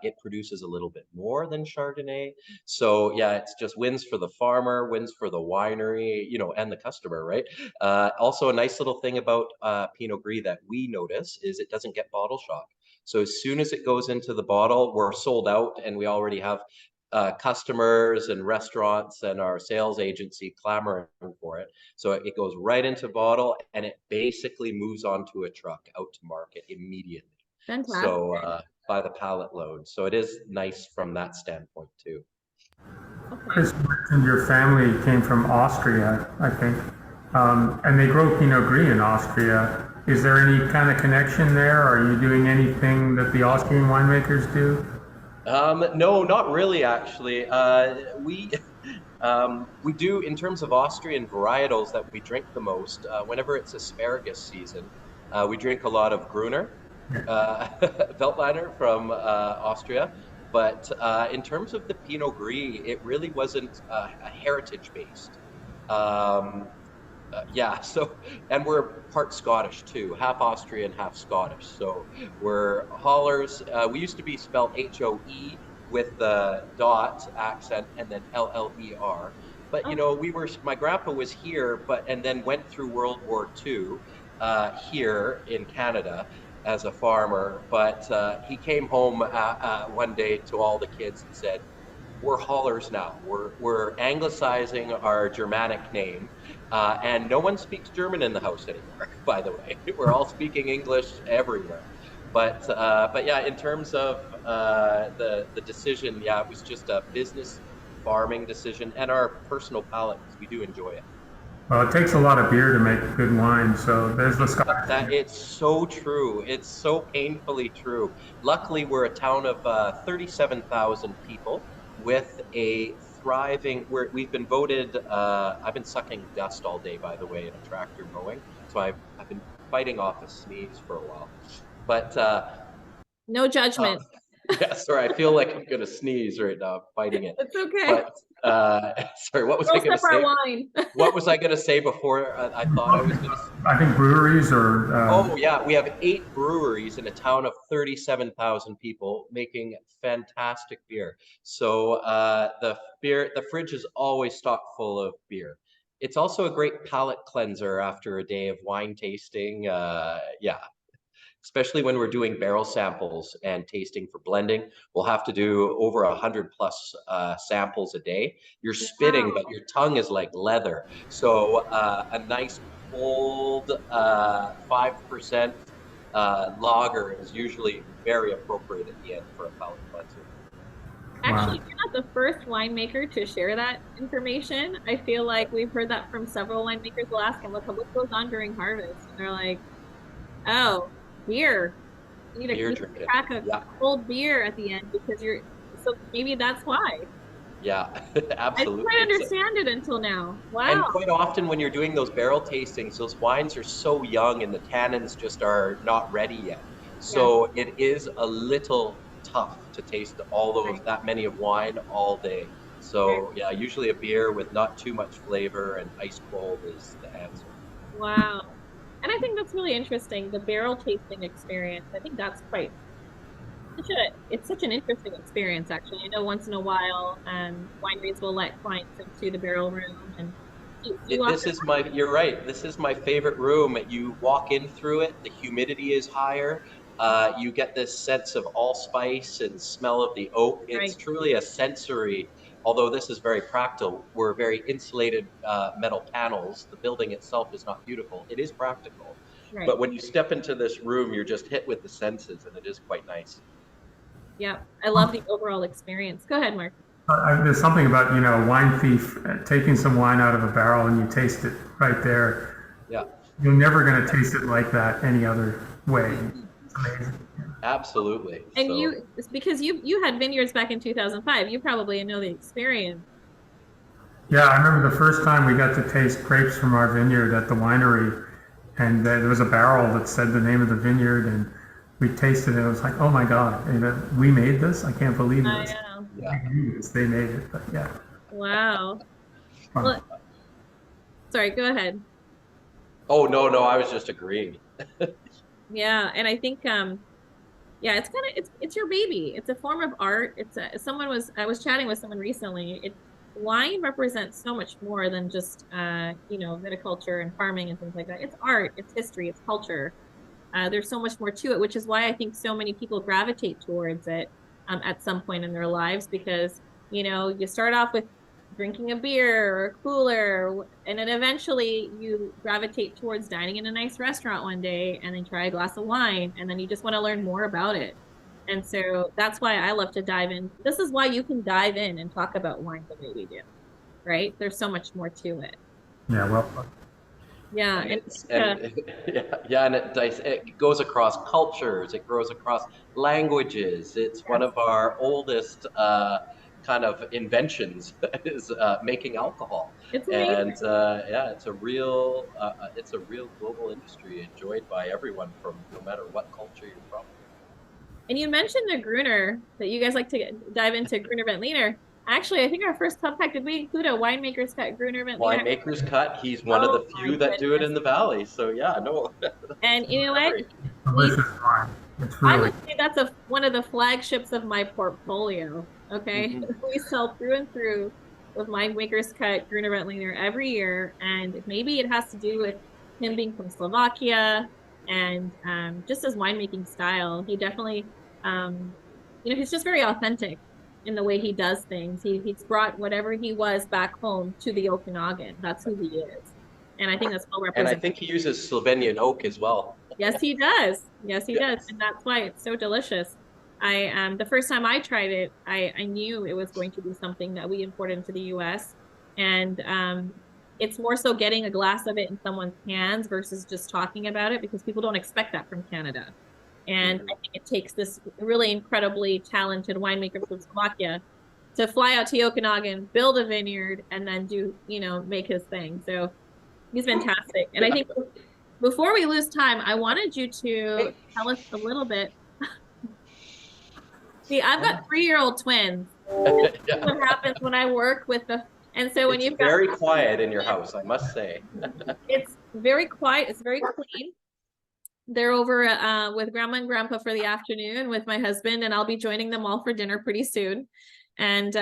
it produces a little bit more than Chardonnay. So it's just wins for the farmer, wins for the winery, and the customer, right? Also, a nice little thing about Pinot Gris that we notice is it doesn't get bottle shock. So as soon as it goes into the bottle, we're sold out, and we already have customers and restaurants and our sales agency clamoring for it. So it goes right into bottle, and it basically moves onto a truck out to market immediately. Fantastic. So by the pallet load. So it is nice from that standpoint too. Chris mentioned your family came from Austria, I think, and they grow Pinot Gris in Austria. Is there any kind of connection there? Are you doing anything that the Austrian winemakers do? No, not really, actually. We do, in terms of Austrian varietals that we drink the most, whenever it's asparagus season, we drink a lot of Gruner, Veltliner from Austria. But in terms of the Pinot Gris, it really wasn't a heritage-based. And we're part Scottish too, half Austrian, half Scottish. So we're Hollers. We used to be spelled H-O-E with the dot accent and then L-L-E-R. But my grandpa was here, and then went through World War II here in Canada as a farmer. But he came home one day to all the kids and said, "We're Hollers now. We're anglicizing our Germanic name." And no one speaks German in the house anymore, by the way. We're all speaking English everywhere. But in terms of the decision, yeah, it was just a business farming decision and our personal palate because we do enjoy it. Well, it takes a lot of beer to make good wine, so there's the sky. That it's so true. It's so painfully true. Luckily, we're a town of 37,000 people with a thriving. We've been voted. I've been sucking dust all day, by the way, in a tractor mowing. So I've been fighting off a sneeze for a while. But No judgment. yeah, sorry, I feel like I'm gonna sneeze right now. I'm fighting it. It's okay. But sorry, what was I Roast gonna up our say? wine. What was I gonna say before I thought I was gonna say? I think breweries or. Oh yeah, we have 8 breweries in a town of 37,000 people making fantastic beer. So the fridge is always stocked full of beer. It's also a great palate cleanser after a day of wine tasting. Yeah, especially when we're doing barrel samples and tasting for blending. We'll have to do over 100 plus samples a day. You're spitting, but your tongue is like leather. So a nice cold 5% lager is usually very appropriate at the end for a palate cleanser. Actually, you're not the first winemaker to share that information. I feel like we've heard that from several winemakers. We'll ask them, what goes on during harvest? And they're like, oh, beer. You need Beer a drinking. crack of Yeah. cold beer at the end because so maybe that's why. Yeah, I absolutely. didn't quite understand it until now. Wow. And quite often when you're doing those barrel tastings, those wines are so young and the tannins just are not ready yet. So it is a little tough to taste all those that many of wine all day. So yeah, usually a beer with not too much flavor and ice cold is the answer. Wow. And I think that's really interesting, the barrel tasting experience. I think that's it's such an interesting experience, actually. I know once in a while, wineries will let clients into the barrel room and you're right. This is my favorite room. You walk in through it, the humidity is higher. You get this sense of allspice and smell of the oak. It's truly a sensory, although this is very practical. We're very insulated metal panels. The building itself is not beautiful. It is practical. Right. But when you step into this room, you're just hit with the senses, and it is quite nice. Yeah, I love the overall experience. Go ahead, Mark. There's something about, Wine Thief, taking some wine out of a barrel and you taste it right there. Yeah. You're never going to taste it like that any other way. It's amazing. Absolutely. And because you had vineyards back in 2005, you probably know the experience. Yeah, I remember the first time we got to taste grapes from our vineyard at the winery, and there was a barrel that said the name of the vineyard, and we tasted it. It was like, oh my God, we made this? I can't believe this. I know. Yeah. They made it, but yeah. Wow. Well, sorry, go ahead. Oh, no, I was just agreeing. Yeah, and I think it's your baby. It's a form of art. I was chatting with someone recently. Wine represents so much more than just viticulture and farming and things like that. It's art, it's history, it's culture. There's so much more to it, which is why I think so many people gravitate towards it at some point in their lives, because you start off with drinking a beer or a cooler, and then eventually you gravitate towards dining in a nice restaurant one day and then try a glass of wine, and then you just want to learn more about it. And so that's why I love to dive in. This is why you can dive in and talk about wine the way we do, right? There's so much more to it. Yeah, well. Yeah, and it goes across cultures. It goes across languages. It's one of our oldest kind of inventions is making alcohol. It's amazing. And it's a real global industry enjoyed by everyone from no matter what culture you're from. And you mentioned the Gruner, that you guys like to dive into Gruner Veltliner. Actually, I think our first pub pack, did we include a winemaker's cut Gruner Veltliner? Winemaker's cut. He's one of the few that do it in the valley. So yeah, no. And you know what? Delicious wine. It's really. I would say that's one of the flagships of my portfolio. Okay, we sell through and through with winemaker's cut Gruner Veltliner every year, and maybe it has to do with him being from Slovakia and just his winemaking style. He definitely, he's just very authentic in the way he does things. He's brought whatever he was back home to the Okanagan. That's who he is. And I think that's well represented. And I think he uses Slovenian oak as well. Yes, he does. Yes, he does. And that's why it's so delicious. The first time I tried it, I knew it was going to be something that we imported into the US. And it's more so getting a glass of it in someone's hands versus just talking about it because people don't expect that from Canada. And I think it takes this really incredibly talented winemaker from Slovakia to fly out to Okanagan, build a vineyard, and then make his thing. So he's fantastic. And I think before we lose time, I wanted you to tell us a little bit. See, I've got 3-year-old twins. This is Yeah. what happens when I work with and so when It's you've got very quiet in your house, I must say. it's very quiet, it's very clean. They're over with grandma and grandpa for the afternoon with my husband, and I'll be joining them all for dinner pretty soon. And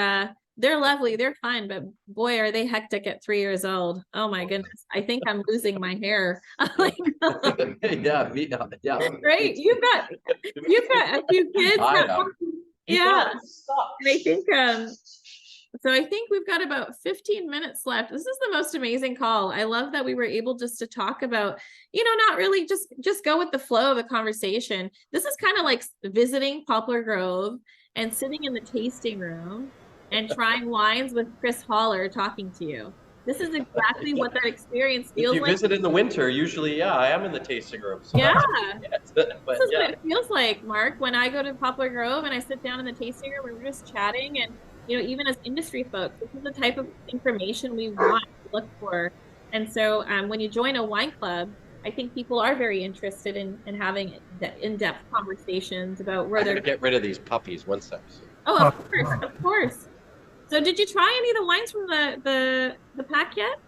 they're lovely, they're fun, but boy, are they hectic at 3 years old. Oh my goodness. I think I'm losing my hair. Like, Yeah, yeah. great. You've got a few kids. I know. Yeah. And I think we've got about 15 minutes left. This is the most amazing call. I love that we were able just to talk about, not really just go with the flow of the conversation. This is kind of like visiting Poplar Grove and sitting in the tasting room and trying wines with Chris Holler talking to you. This is exactly what that experience feels like. If you visit in the winter, usually, I am in the tasting room. So yeah. But, this is what it feels like, Mark, when I go to Poplar Grove and I sit down in the tasting room, we're just chatting, and even as industry folks, this is the type of information we want to look for. And so when you join a wine club, I think people are very interested in having in-depth conversations about where they're get rid of these puppies one second. Oh, of course. So did you try any of the wines from the pack yet?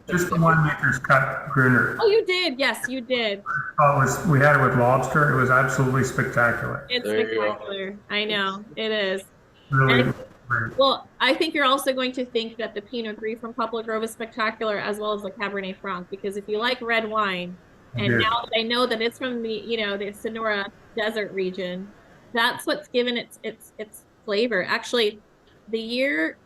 Just the winemaker's cut Gruner. Oh, you did. Yes, you did. We had it with lobster. It was absolutely spectacular. It's spectacular. I know it is. Really. Well, I think you're also going to think that the Pinot Gris from Poplar Grove is spectacular, as well as the Cabernet Franc, because if you like red wine, and now that I know that it's from the Sonora Desert region, that's what's given its flavor. Actually, the year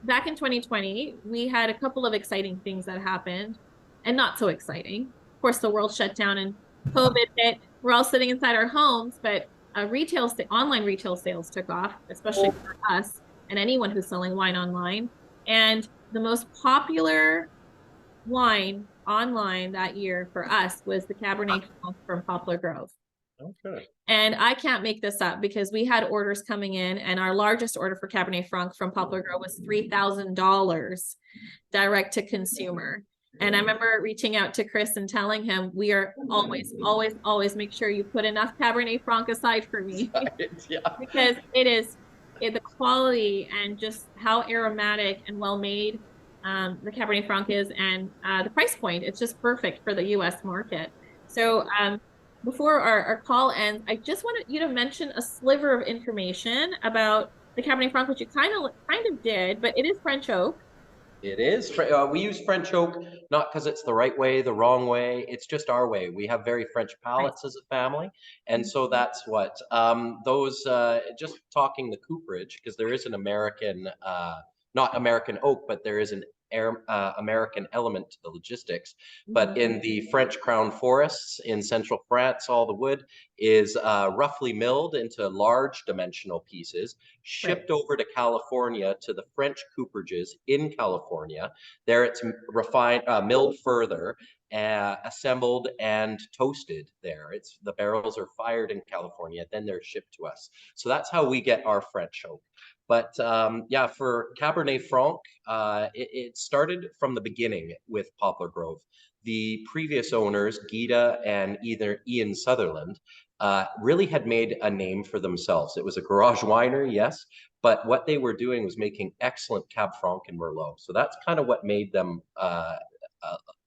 back in 2020, we had a couple of exciting things that happened, and not so exciting. Of course, the world shut down and COVID hit. We're all sitting inside our homes, but online retail sales took off, especially for us and anyone who's selling wine online. And the most popular wine online that year for us was the Cabernet Franc from Poplar Grove. Okay. And I can't make this up because we had orders coming in, and our largest order for Cabernet Franc from Poplar Grove was $3,000 direct to consumer. And I remember reaching out to Chris and telling him, we are always make sure you put enough Cabernet Franc aside for me. Yeah. Because the quality and just how aromatic and well made the Cabernet Franc is, and the price point, it's just perfect for the US market. So before our call ends, I just wanted you to mention a sliver of information about the Cabernet Franc, which you kind of did, but it is French oak. It is. We use French oak, not because it's the right way, the wrong way. It's just our way. We have very French palates as a family. And so that's what just talking the cooperage, because there is an American, not American oak, but there is an American element to the logistics. But in the French crown forests in central France, all the wood is roughly milled into large dimensional pieces, shipped over to California to the French cooperages in California. There it's refined, milled further, assembled and toasted there. The barrels are fired in California, then they're shipped to us. So that's how we get our French oak. But for Cabernet Franc, it started from the beginning with Poplar Grove. The previous owners, Gita and Ian Sutherland, really had made a name for themselves. It was a garage winery, yes, but what they were doing was making excellent Cab Franc and Merlot. So that's kind of what made them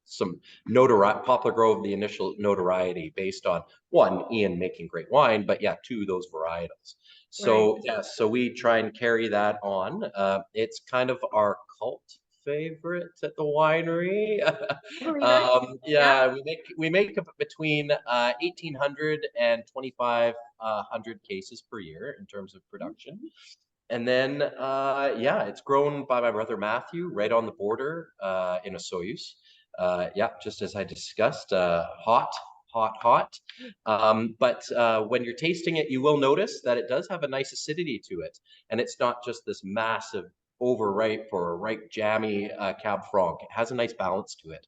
some notoriety. Poplar Grove, the initial notoriety based on, one, Ian making great wine, but two, those varietals. So so we try and carry that on. It's kind of our cult favorite at the winery. We make between 1,800 and 2,500 cases per year in terms of production. And then it's grown by my brother Matthew right on the border in a Soyuz. Just as I discussed, hot hot. But when you're tasting it, you will notice that it does have a nice acidity to it. And it's not just this massive overripe or ripe jammy Cab Franc. It has a nice balance to it.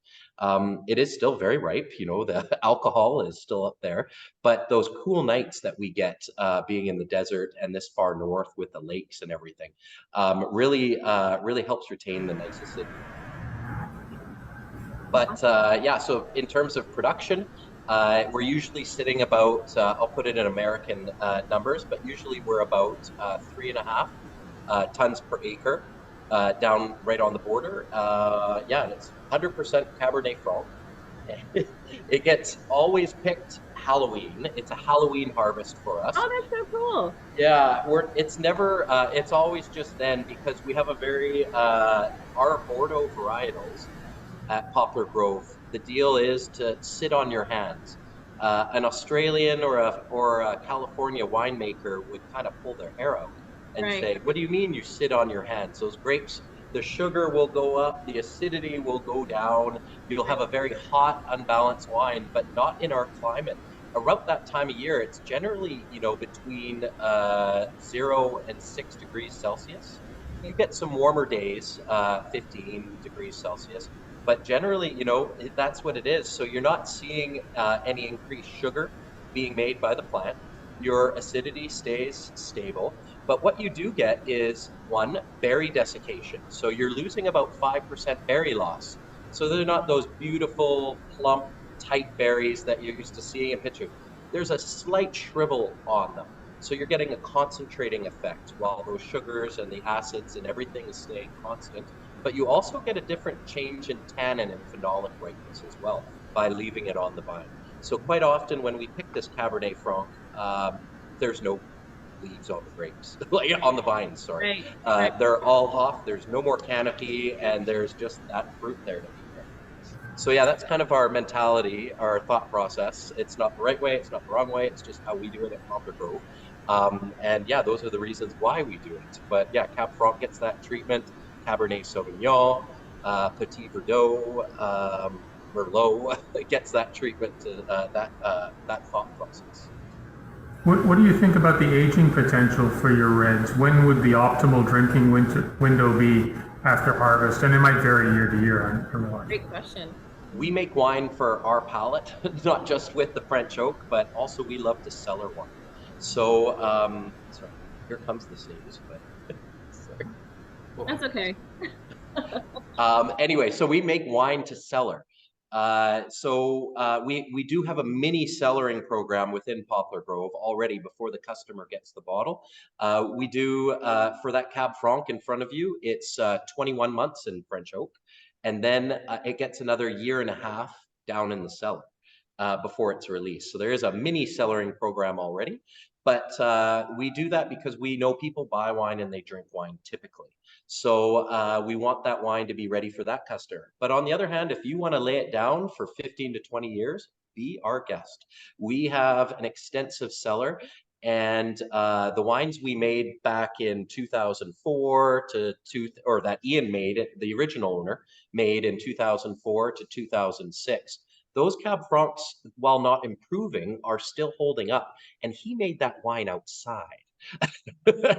It is still very ripe, you know, the alcohol is still up there, but those cool nights that we get being in the desert and this far north with the lakes and everything really helps retain the nice acidity. But yeah, so in terms of production, we're usually sitting about, I'll put it in American numbers, but usually we're about 3.5 tons per acre down right on the border. Yeah, and it's 100% Cabernet Franc. It gets always picked Halloween. It's a Halloween harvest for us. Oh, that's so cool. Yeah, it's never, it's always just then because we have a very, our Bordeaux varietals at Poplar Grove, the deal is to sit on your hands. An Australian or a California winemaker would kind of pull their hair out and say, what do you mean you sit on your hands? Those grapes, the sugar will go up, the acidity will go down. You'll have a very hot, unbalanced wine, but not in our climate. Around that time of year, it's generally, you know, between 0 and 6 degrees Celsius. You get some warmer days, 15 degrees Celsius. But generally, you know, that's what it is. So you're not seeing any increased sugar being made by the plant. Your acidity stays stable. But what you do get is, one, berry desiccation. So you're losing about 5% berry loss. So they're not those beautiful, plump, tight berries that you're used to seeing in pictures. There's a slight shrivel on them. So you're getting a concentrating effect while those sugars and the acids and everything is staying constant. But you also get a different change in tannin and phenolic ripeness as well by leaving it on the vine. So quite often when we pick this Cabernet Franc, there's no leaves on the grapes, on the vines, sorry. Right. They're all off, there's no more canopy, and there's just that fruit there to be picked. So yeah, that's kind of our mentality, our thought process. It's not the right way, it's not the wrong way, it's just how we do it at Poplar Grove. And yeah, those are the reasons why we do it. But yeah, Cab Franc gets that treatment. Cabernet Sauvignon, Petit Verdot, Merlot gets that treatment to that thought process. What do you think about the aging potential for your reds? When would the optimal drinking window be after harvest? And it might vary year to year. Great question. We make wine for our palate, not just with the French oak, but also we love to cellar wine. So, sorry, here comes the sneeze, but sorry. That's okay. Anyway, so we make wine to cellar. We do have a mini cellaring program within Poplar Grove already before the customer gets the bottle. We do, for that Cab Franc in front of you, it's 21 months in French oak. And then it gets another 1.5 years down in the cellar before it's released. So there is a mini cellaring program already. But we do that because we know people buy wine and they drink wine typically. So we want that wine to be ready for that customer. But on the other hand, if you want to lay it down for 15 to 20 years, be our guest. We have an extensive cellar, and the wines we made back in 2004 or that Ian made, the original owner, made in 2004 to 2006. Those Cab Francs, while not improving, are still holding up. And he made that wine outside,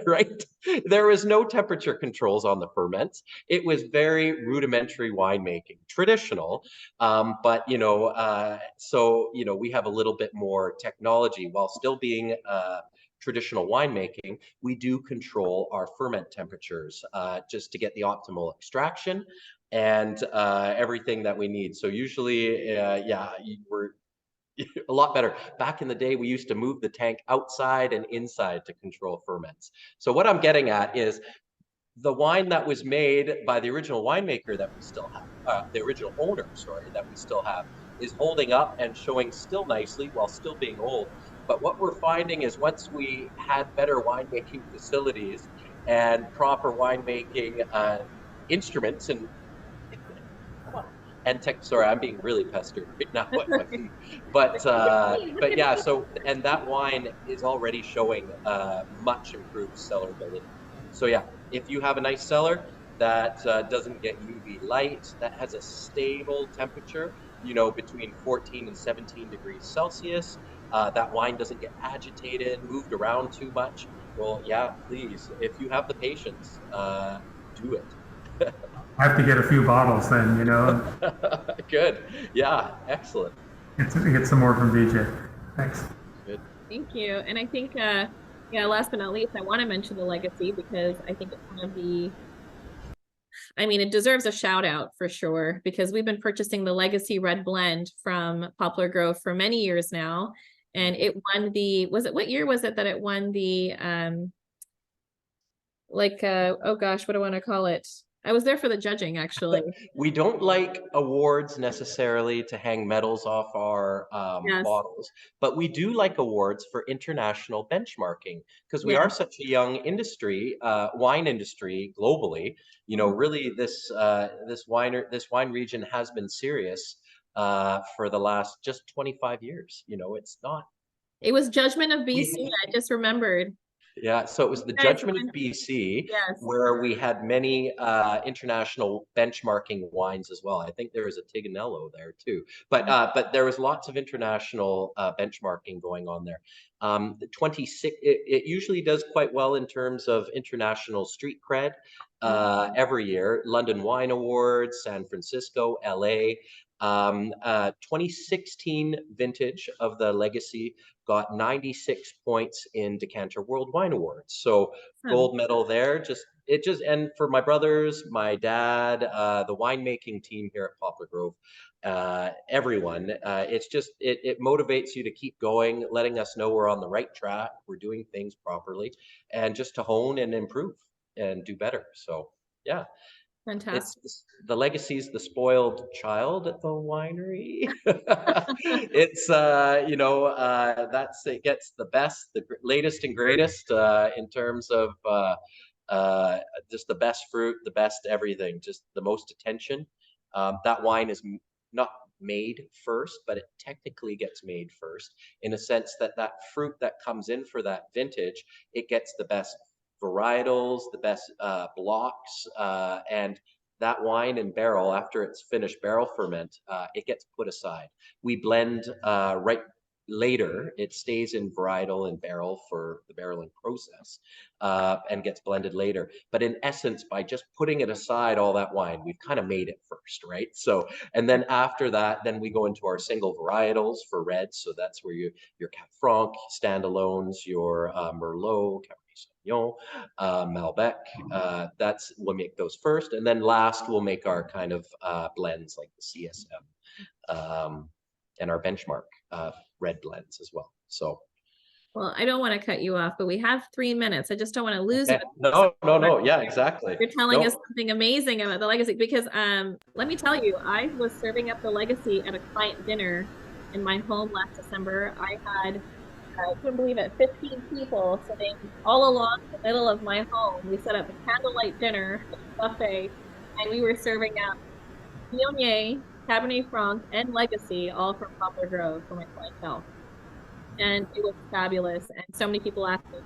right? There was no temperature controls on the ferments. It was very rudimentary winemaking, traditional. But, you know, so, you know, we have a little bit more technology while still being traditional winemaking. We do control our ferment temperatures just to get the optimal extraction and everything that we need. So usually, yeah, we're a lot better. Back in the day, we used to move the tank outside and inside to control ferments. So what I'm getting at is the wine that was made by the original winemaker that we still have, the original owner, sorry, that we still have, is holding up and showing still nicely while still being old. But what we're finding is once we had better winemaking facilities and proper winemaking instruments and tech, sorry, I'm being really pestered right now. But yeah, so, and that wine is already showing much improved cellarability. So yeah, if you have a nice cellar that doesn't get UV light, that has a stable temperature, between 14 and 17 degrees Celsius. That wine doesn't get agitated, moved around too much. Well, yeah, please, if you have the patience, do it. I have to get a few bottles then, Good. Yeah, excellent. get some more from VJ. Thanks. Good. Thank you. And I think, yeah, last but not least, I want to mention the legacy because I think it's one of it deserves a shout out for sure because we've been purchasing the Legacy Red Blend from Poplar Grove for many years now. And it won what year was it that it won the, oh gosh, what do I want to call it? I was there for the judging, actually. We don't like awards necessarily to hang medals off our Yes. bottles, but we do like awards for international benchmarking because we are such a young industry, wine industry globally. Really, this wine region has been serious for the last just 25 years. It's not. It was Judgment of BC. I just remembered. Yeah, so it was the Judgment of BC, where we had many international benchmarking wines as well. I think there was a Tiganello there too, but there was lots of international benchmarking going on there. The 26, it usually does quite well in terms of international street cred every year. London Wine Awards, San Francisco, LA. 2016 vintage of the Legacy got 96 points in Decanter World Wine Awards. So gold medal there. And for my brothers, my dad, the winemaking team here at Poplar Grove, everyone, it motivates you to keep going, letting us know we're on the right track, we're doing things properly, and just to hone and improve and do better. So yeah. Fantastic. The Legacy's the spoiled child at the winery. It's it gets the best, the latest and greatest in terms of just the best fruit, the best everything, just the most attention. That wine is not made first, but it technically gets made first in a sense that fruit that comes in for that vintage, it gets the best varietals, the best blocks, and that wine in barrel, after it's finished barrel ferment, it gets put aside. We blend right later. It stays in varietal and barrel for the barreling process and gets blended later. But in essence, by just putting it aside, all that wine, we've kind of made it first, right? So, and then after that, then we go into our single varietals for reds. So that's where your Cab Franc, standalones, your Merlot, Sauvignon, Malbec. We'll make those first, and then last we'll make our kind of blends like the CSM and our benchmark red blends as well. So. Well, I don't want to cut you off, but we have 3 minutes. I just don't want to lose it. No. Yeah, exactly. You're telling us something amazing about the Legacy because let me tell you, I was serving up the Legacy at a client dinner in my home last December. I couldn't believe it, 15 people sitting all along the middle of my home. We set up a candlelight dinner, buffet, and we were serving up Viognier, Cabernet Franc, and Legacy, all from Poplar Grove for my clientele. And it was fabulous. And so many people asked me,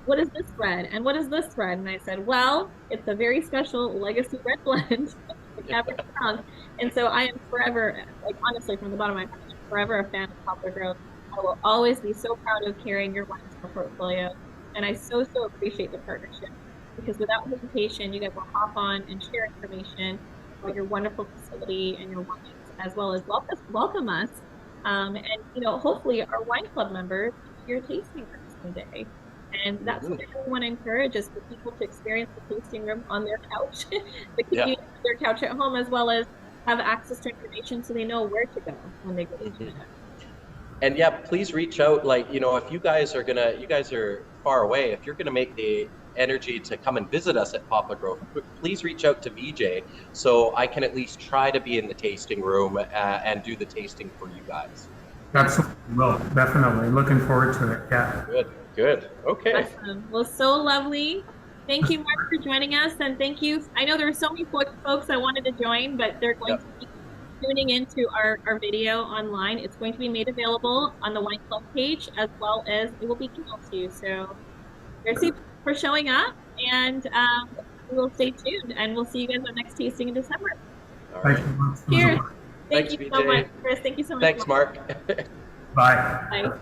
what is this red? And what is this red? And I said, well, it's a very special Legacy red blend, the Cabernet Franc. And so I am forever, honestly, from the bottom of my heart, I'm forever a fan of Poplar Grove. I will always be so proud of carrying your wines in our portfolio. And I so appreciate the partnership because without hesitation, you guys will hop on and share information about your wonderful facility and your wines, as well as welcome us. And, hopefully our wine club members your tasting room someday. And that's what I really want to encourage is for people to experience the tasting room on their couch, the community on their couch at home, as well as have access to information so they know where to go when they go to Canada. And yeah, please reach out. If you guys are far away, if you're gonna make the energy to come and visit us at Poplar Grove, please reach out to VJ so I can at least try to be in the tasting room and do the tasting for you guys. Absolutely, well, definitely. Looking forward to it. Yeah. Good. Okay. Awesome. Well, so lovely. Thank you, Mark, for joining us, and thank you. I know there were so many folks that wanted to join, but they're going to be tuning into our video online. It's going to be made available on the Wine Club page, as well as it will be emailed to you. So merci for showing up, and we'll stay tuned, and we'll see you guys on the next tasting in December. All right. Thank you. Cheers. Thank Thanks, you so VJ. much, Chris. Thank you so much. Thanks, Mark. Bye. Bye.